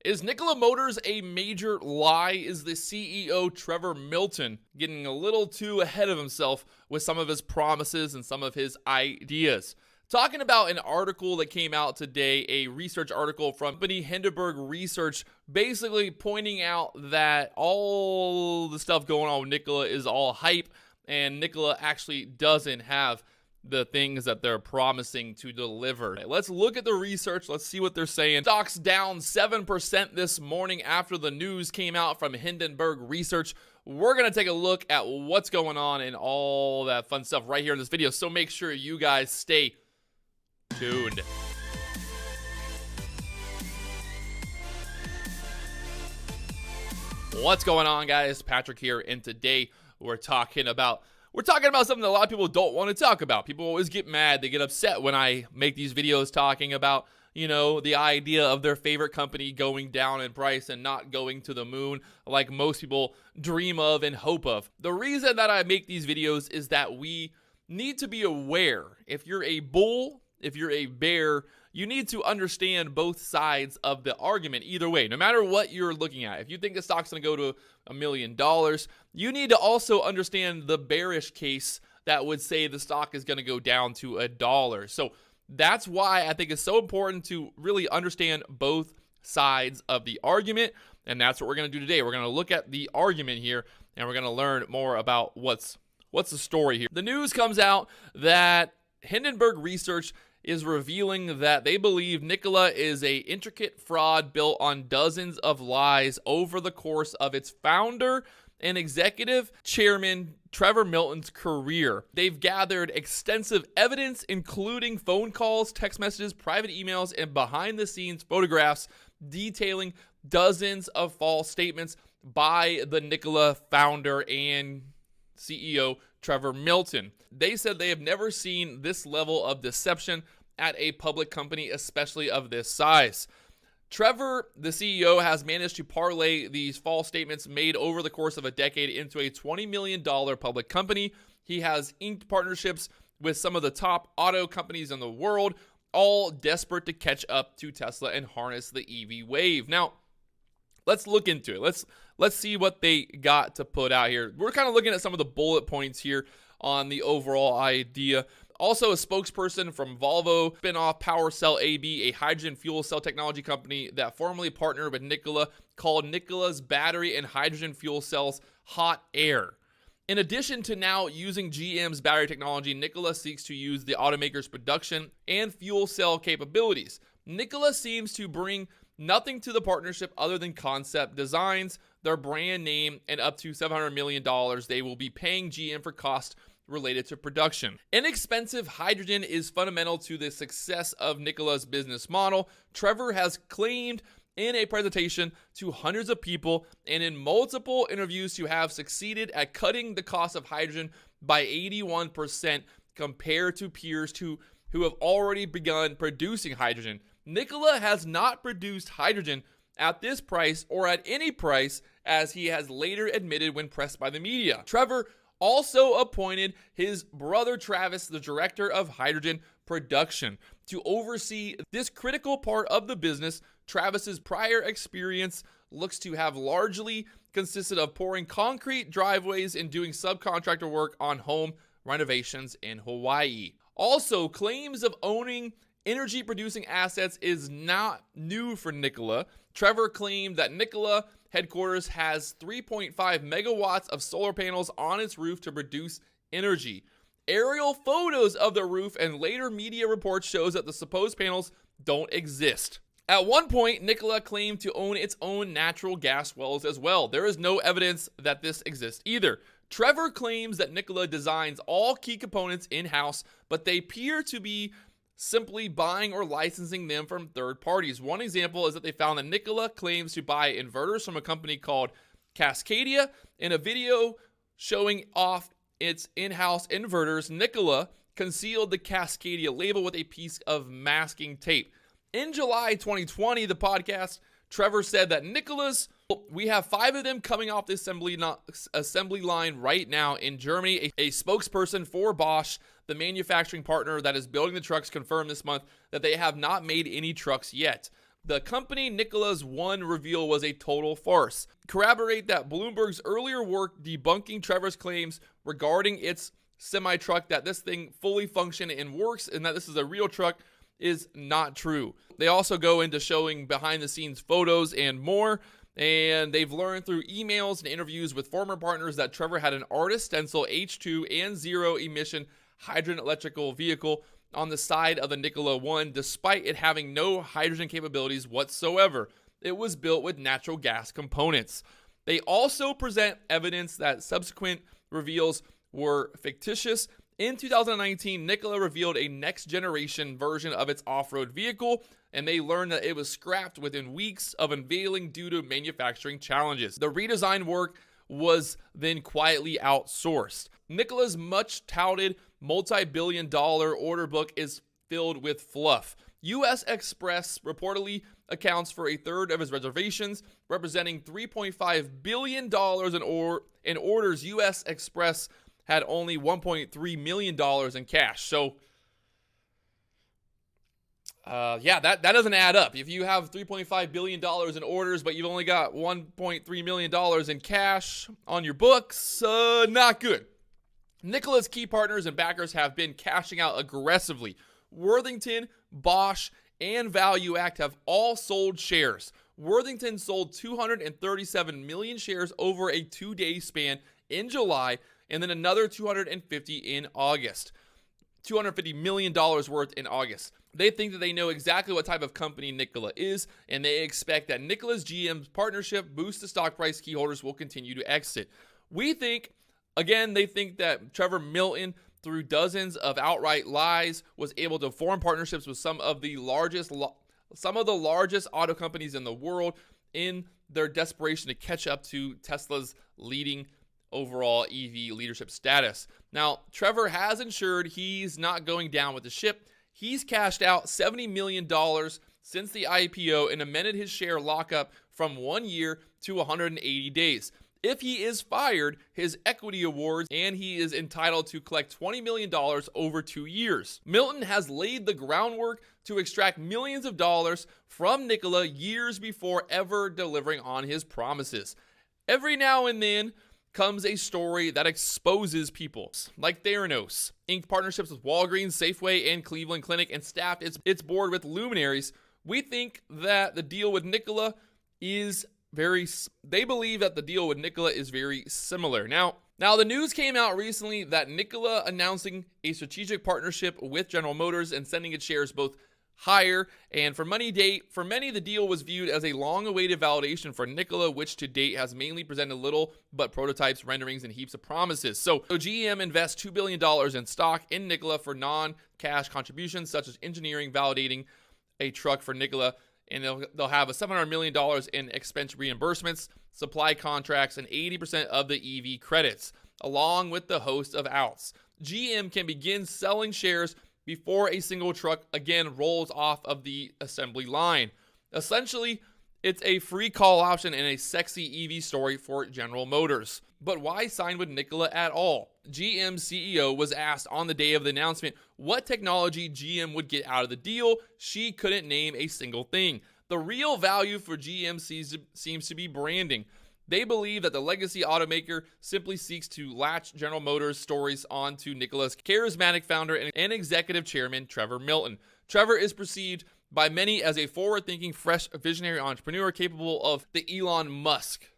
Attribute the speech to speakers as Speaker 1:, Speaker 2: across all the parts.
Speaker 1: Is Nikola Motors a major lie? Is the CEO Trevor Milton getting a little too ahead of himself with some of his promises and some of his ideas? Talking about an article that came out today, a research article from company HindenBurg Research, basically pointing out that all the stuff going on with Nikola is all hype, and Nikola actually doesn't have the things that they're promising to deliver. Let's look at the research. Let's see what they're saying. Stocks down 7% this morning after the news came out from HindenBurg Research. We're going to take a look at what's going on and all that fun stuff right here in this video. So make sure you guys stay tuned. What's going on, guys? Patrick here, and today we're talking about something that a lot of people don't want to talk about. People always get mad. They get upset when I make these videos talking about, the idea of their favorite company going down in price and not going to the moon like most people dream of and hope of. The reason that I make these videos is that we need to be aware. If you're a bull, if you're a bear, you need to understand both sides of the argument either way, no matter what you're looking at. If you think the stock's going to go to $1 million, you need to also understand the bearish case that would say the stock is going to go down to $1. So that's why I think it's so important to really understand both sides of the argument, and that's what we're going to do today. We're going to look at the argument here, and we're going to learn more about what's the story here. The news comes out that HindenBurg Research is revealing that they believe Nikola is an intricate fraud built on dozens of lies over the course of its founder and executive chairman Trevor Milton's career. They've gathered extensive evidence, including phone calls, text messages, private emails, and behind-the-scenes photographs detailing dozens of false statements by the Nikola founder and CEO Trevor Milton. They said they have never seen this level of deception at a public company, especially of this size. Trevor, the CEO, has managed to parlay these false statements made over the course of a decade into a $20 million public company. He has inked partnerships with some of the top auto companies in the world, all desperate to catch up to Tesla and harness the EV wave. Now, let's look into it. Let's see what they got to put out here. We're kind of looking at some of the bullet points here on the overall idea. Also, a spokesperson from Volvo, spin-off PowerCell AB, a hydrogen fuel cell technology company that formerly partnered with Nikola, called Nikola's battery and hydrogen fuel cells hot air. In addition to now using GM's battery technology, Nikola seeks to use the automaker's production and fuel cell capabilities. Nikola seems to bring nothing to the partnership other than concept designs, their brand name, and up to $700 million they will be paying GM for cost related to production. Inexpensive hydrogen is fundamental to the success of Nikola's business model. Trevor has claimed in a presentation to hundreds of people and in multiple interviews to have succeeded at cutting the cost of hydrogen by 81% compared to peers who have already begun producing hydrogen. Nikola has not produced hydrogen at this price or at any price, as he has later admitted when pressed by the media. Trevor also appointed his brother Travis, the director of hydrogen production, to oversee this critical part of the business. Travis's prior experience looks to have largely consisted of pouring concrete driveways and doing subcontractor work on home renovations in Hawaii. Also, claims of owning energy producing assets is not new for Nikola. Trevor claimed that Nikola headquarters has 3.5 megawatts of solar panels on its roof to produce energy. Aerial photos of the roof and later media reports shows that the supposed panels don't exist. At one point, Nikola claimed to own its own natural gas wells as well. There is no evidence that this exists either. Trevor claims that Nikola designs all key components in-house, but they appear to be simply buying or licensing them from third parties. One example is that they found that Nikola claims to buy inverters from a company called Cascadia. In a video showing off its in-house inverters, Nikola concealed the Cascadia label with a piece of masking tape. In July 2020, the podcast, Trevor said that Nikola's, we have 5 of them coming off the assembly line right now in Germany. A spokesperson for Bosch, the manufacturing partner that is building the trucks, confirmed this month that they have not made any trucks yet. The company Nikola's one reveal was a total farce. Corroborate that Bloomberg's earlier work debunking Trevor's claims regarding its semi-truck, that this thing fully functions and works and that this is a real truck, is not true. They also go into showing behind-the-scenes photos and more, and they've learned through emails and interviews with former partners that Trevor had an Artist stencil H2 and zero-emission hydrogen electrical vehicle on the side of the Nikola 1, despite it having no hydrogen capabilities whatsoever. It was built with natural gas components. They also present evidence that subsequent reveals were fictitious. In 2019, Nikola revealed a next-generation version of its off-road vehicle, and they learned that it was scrapped within weeks of unveiling due to manufacturing challenges. The redesign work was then quietly outsourced. Nikola's much-touted multi-billion-dollar order book is filled with fluff. U.S. Express reportedly accounts for a third of his reservations, representing $3.5 billion in orders. U.S. Express had only $1.3 million in cash. So, that doesn't add up. If you have $3.5 billion in orders, but you've only got $1.3 million in cash on your books, not good. Nikola's key partners and backers have been cashing out aggressively. Worthington, Bosch, and Value Act have all sold shares. Worthington sold 237 million shares over a 2-day span in July, and then another 250 in August. $250 million worth in August. They think that they know exactly what type of company Nikola is, and they expect that Nikola's GM's partnership boosts the stock price. Key holders will continue to exit. We think, again, they think that Trevor Milton, through dozens of outright lies, was able to form partnerships with some of the largest auto companies in the world in their desperation to catch up to Tesla's leading overall EV leadership status. Now, Trevor has ensured he's not going down with the ship. He's cashed out $70 million since the IPO and amended his share lockup from 1 year to 180 days. If he is fired, his equity awards, and he is entitled to collect $20 million over 2 years. Milton has laid the groundwork to extract millions of dollars from Nikola years before ever delivering on his promises. Every now and then comes a story that exposes people, like Theranos, inked partnerships with Walgreens, Safeway, and Cleveland Clinic, and staffed its board with luminaries. We think that the deal with Nikola is they believe that the deal with Nikola is very similar. Now the news came out recently that Nikola announcing a strategic partnership with General Motors and sending its shares both higher, and for many, the deal was viewed as a long-awaited validation for Nikola, which to date has mainly presented little but prototypes, renderings, and heaps of promises. So GM invests $2 billion in stock in Nikola for non-cash contributions, such as engineering, validating a truck for Nikola, and they'll have a $700 million in expense reimbursements, supply contracts, and 80% of the EV credits, along with the host of outs. GM can begin selling shares before a single truck again rolls off of the assembly line. Essentially, it's a free call option and a sexy EV story for General Motors. But why sign with Nikola at all? GM's CEO was asked on the day of the announcement what technology GM would get out of the deal. She couldn't name a single thing. The real value for GM seems to be branding. They believe that the legacy automaker simply seeks to latch General Motors stories onto Nikola's charismatic founder and executive chairman, Trevor Milton. Trevor is perceived by many as a forward-thinking, fresh, visionary entrepreneur capable of the Elon Musk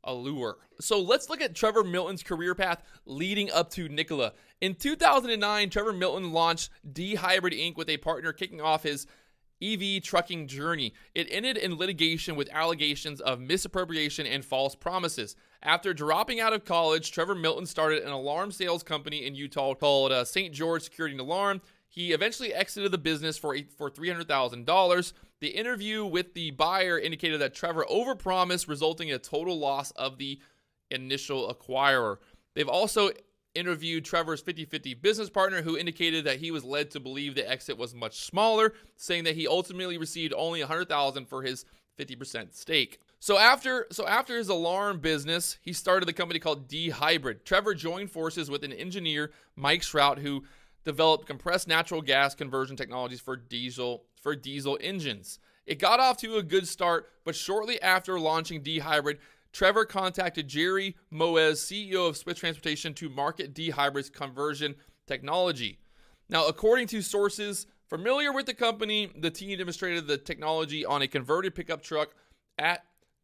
Speaker 1: allure. So let's look at Trevor Milton's career path leading up to Nikola. In 2009, Trevor Milton launched D-Hybrid Inc. with a partner, kicking off his EV trucking journey. It ended in litigation with allegations of misappropriation and false promises. After dropping out of college, Trevor Milton started an alarm sales company in Utah called St. George Security and Alarm. He eventually exited the business for $300,000. The interview with the buyer indicated that Trevor overpromised, resulting in a total loss of the initial acquirer. They've also interviewed Trevor's 50-50 business partner, who indicated that he was led to believe the exit was much smaller, saying that he ultimately received only $100,000 for his 50% stake. So after his alarm business, he started the company called D-Hybrid. Trevor joined forces with an engineer, Mike Shrout, who developed compressed natural gas conversion technologies for diesel engines. It got off to a good start, but shortly after launching D-Hybrid, Trevor contacted Jerry Moez, CEO of Swift Transportation, to market D-Hybrid's conversion technology. Now, according to sources familiar with the company, the team demonstrated the technology on a converted pickup truck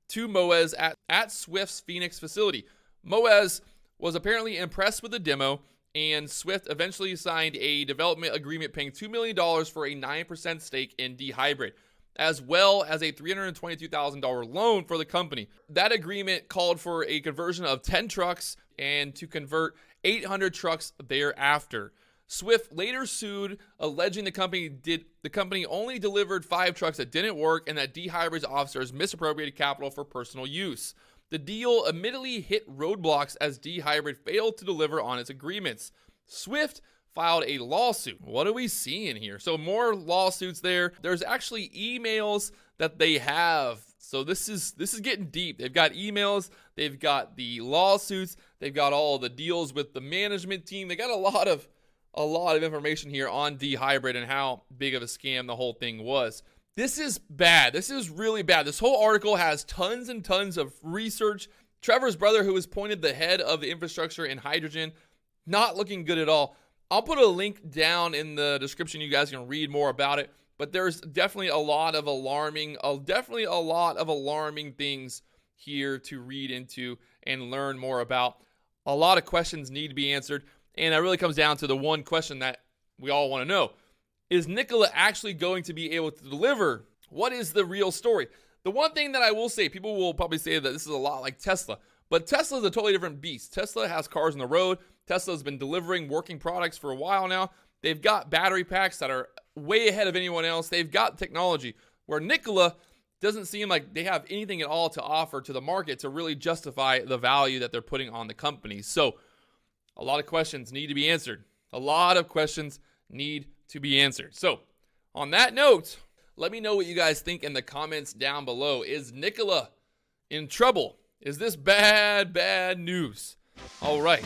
Speaker 1: to Moez at Swift's Phoenix facility. Moez was apparently impressed with the demo, and Swift eventually signed a development agreement paying $2 million for a 9% stake in D-Hybrid, as well as a $322,000 loan for the company. That agreement called for a conversion of 10 trucks and to convert 800 trucks thereafter. Swift later sued, alleging the company only delivered 5 trucks that didn't work and that D-Hybrid's officers misappropriated capital for personal use. The deal admittedly hit roadblocks as D-Hybrid failed to deliver on its agreements. Swift filed a lawsuit. What are we seeing here? So more lawsuits there. There's actually emails that they have. So this is getting deep. They've got emails, they've got the lawsuits, they've got all the deals with the management team. They got a lot of information here on D-Hybrid and how big of a scam the whole thing was. This is bad. This is really bad. This whole article has tons and tons of research. Trevor's brother, who was appointed the head of the infrastructure in hydrogen, not looking good at all. I'll put a link down in the description. You guys can read more about it. But there's definitely a lot of alarming things here to read into and learn more about. A lot of questions need to be answered. And it really comes down to the one question that we all want to know. Is Nikola actually going to be able to deliver? What is the real story? The one thing that I will say, people will probably say that this is a lot like Tesla. But Tesla is a totally different beast. Tesla has cars on the road. Tesla's been delivering working products for a while now. They've got battery packs that are way ahead of anyone else. They've got technology. Where Nikola doesn't seem like they have anything at all to offer to the market to really justify the value that they're putting on the company. So a lot of questions need to be answered. So on that note, let me know what you guys think in the comments down below. Is Nikola in trouble? Is this bad news? All right.